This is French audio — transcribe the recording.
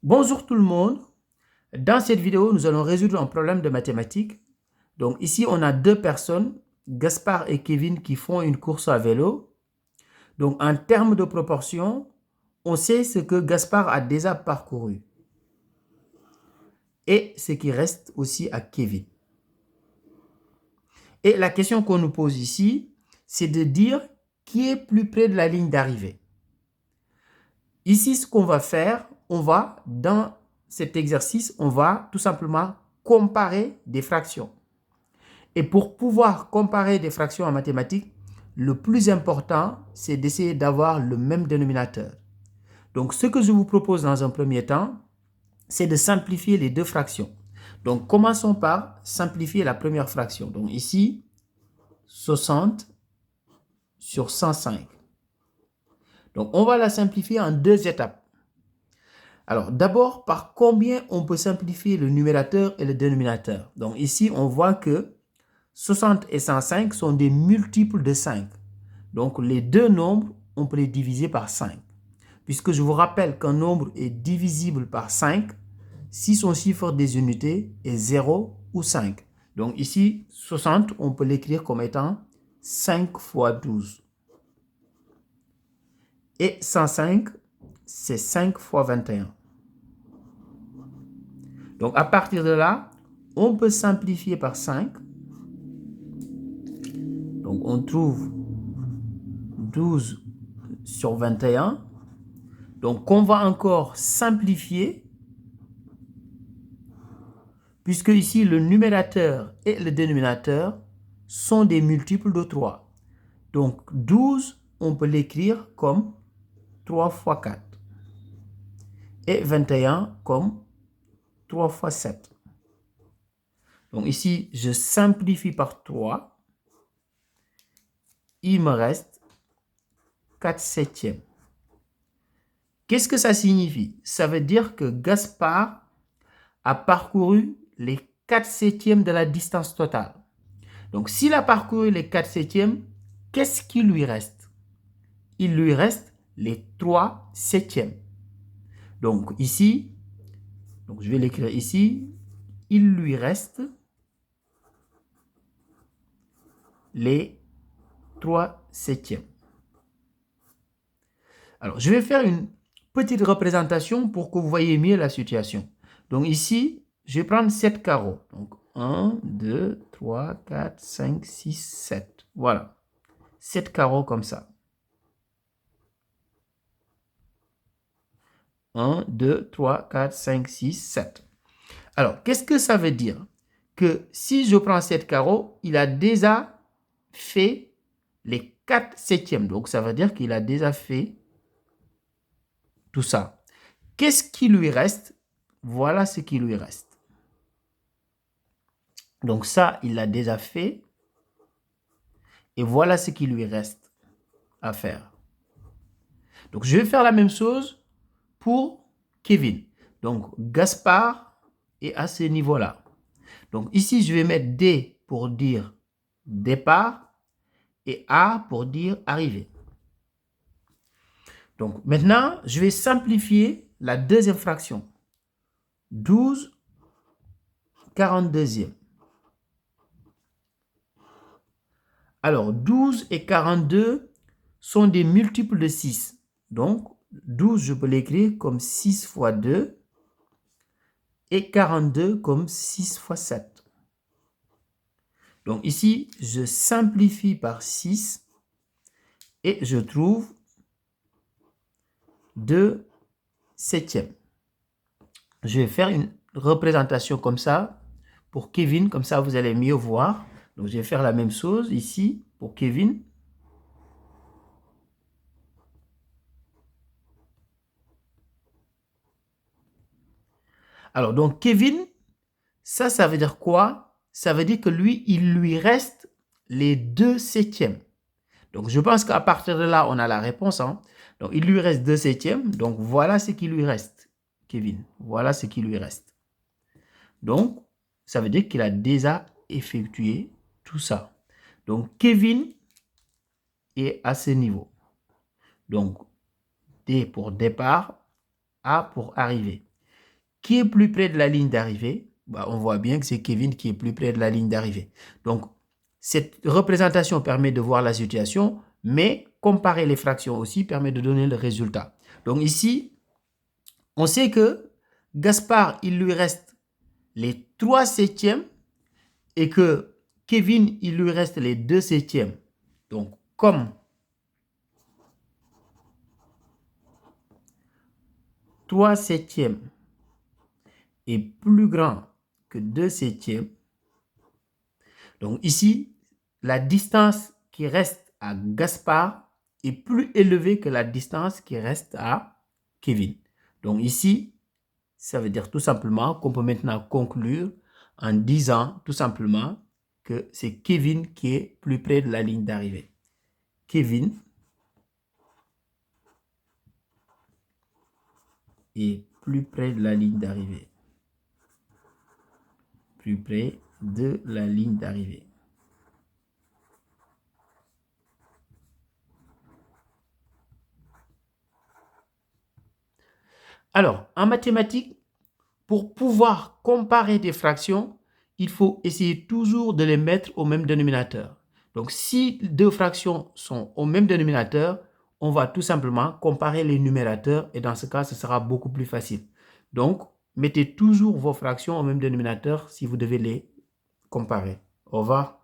Bonjour tout le monde. Dans cette vidéo, nous allons résoudre un problème de mathématiques. Donc ici, on a deux personnes, Gaspard et Kevin, qui font une course à vélo. Donc en termes de proportion, on sait ce que Gaspard a déjà parcouru et ce qui reste aussi à Kevin. Et la question qu'on nous pose ici, c'est de dire qui est plus près de la ligne d'arrivée. Ici, ce qu'on va faire, dans cet exercice, on va tout simplement comparer des fractions. Et pour pouvoir comparer des fractions en mathématiques, le plus important, c'est d'essayer d'avoir le même dénominateur. Donc, ce que je vous propose dans un premier temps, c'est de simplifier les deux fractions. Donc, commençons par simplifier la première fraction. Donc, ici, 60 sur 105. Donc, on va la simplifier en deux étapes. Alors, d'abord, par combien on peut simplifier le numérateur et le dénominateur? Donc, ici, on voit que 60 et 105 sont des multiples de 5. Donc, les deux nombres, on peut les diviser par 5. Puisque je vous rappelle qu'un nombre est divisible par 5 si son chiffre des unités est 0 ou 5. Donc, ici, 60, on peut l'écrire comme étant 5 fois 12. Et 105, c'est 5 fois 21. Donc, à partir de là, on peut simplifier par 5. Donc, on trouve 12 sur 21. Donc, on va encore simplifier, puisque ici, le numérateur et le dénominateur sont des multiples de 3. Donc, 12, on peut l'écrire comme 3 fois 4. Et 21 comme 3 fois 7. Donc, ici, je simplifie par 3. Il me reste 4 septièmes. Qu'est-ce que ça signifie? Ça veut dire que Gaspard a parcouru les 4 septièmes de la distance totale. Donc, s'il a parcouru les 4 septièmes, qu'est-ce qui lui reste? Il lui reste les 3 septièmes. Donc, ici, je vais l'écrire ici, il lui reste les 3 septièmes. Alors, je vais faire une petite représentation pour que vous voyez mieux la situation. Donc, ici, je vais prendre 7 carreaux. Donc, 1, 2, 3, 4, 5, 6, 7. Voilà. 7 carreaux comme ça. 1, 2, 3, 4, 5, 6, 7. Alors, qu'est-ce que ça veut dire? Que si je prends 7 carreaux, il a déjà fait les 4 septièmes. Donc, ça veut dire qu'il a déjà fait tout ça. Qu'est-ce qui lui reste? Voilà ce qui lui reste. Donc, ça, il l'a déjà fait. Et voilà ce qui lui reste à faire. Donc, je vais faire la même chose pour Kevin. Donc, Gaspard est à ce niveau-là. Donc, ici, je vais mettre D pour dire départ et A pour dire arrivée. Donc, maintenant, je vais simplifier la deuxième fraction. 12 42e. Alors, 12 et 42 sont des multiples de 6. Donc, 12, je peux l'écrire comme 6 fois 2 et 42 comme 6 fois 7. Donc, ici, je simplifie par 6 et je trouve 2 septièmes. Je vais faire une représentation comme ça pour Kevin, comme ça vous allez mieux voir. Donc, je vais faire la même chose ici pour Kevin. Alors, donc, Kevin, ça veut dire quoi? Ça veut dire que lui, il lui reste les 2 septièmes. Donc, je pense qu'à partir de là, on a la réponse. Hein? Donc, il lui reste 2 septièmes. Donc, voilà ce qui lui reste, Kevin. Voilà ce qui lui reste. Donc, ça veut dire qu'il a déjà effectué tout ça. Donc, Kevin est à ce niveau. Donc, D pour départ, A pour arrivée. qui est plus près de la ligne d'arrivée? On voit bien que c'est Kevin qui est plus près de la ligne d'arrivée. Donc, cette représentation permet de voir la situation, mais comparer les fractions aussi permet de donner le résultat. Donc ici, on sait que Gaspard, il lui reste les 3 septièmes et que Kevin, il lui reste les 2 septièmes. Donc, comme 3 septièmes est plus grand que 2 septièmes, donc ici, la distance qui reste à Gaspard est plus élevée que la distance qui reste à Kevin. Donc ici, ça veut dire tout simplement qu'on peut maintenant conclure en disant tout simplement que c'est Kevin qui est plus près de la ligne d'arrivée. Kevin est plus près de la ligne d'arrivée. Plus près de la ligne d'arrivée. Alors, en mathématiques, pour pouvoir comparer des fractions, il faut essayer toujours de les mettre au même dénominateur. Donc, si deux fractions sont au même dénominateur, on va tout simplement comparer les numérateurs et dans ce cas, ce sera beaucoup plus facile. Donc, mettez toujours vos fractions au même dénominateur si vous devez les comparer. Au revoir.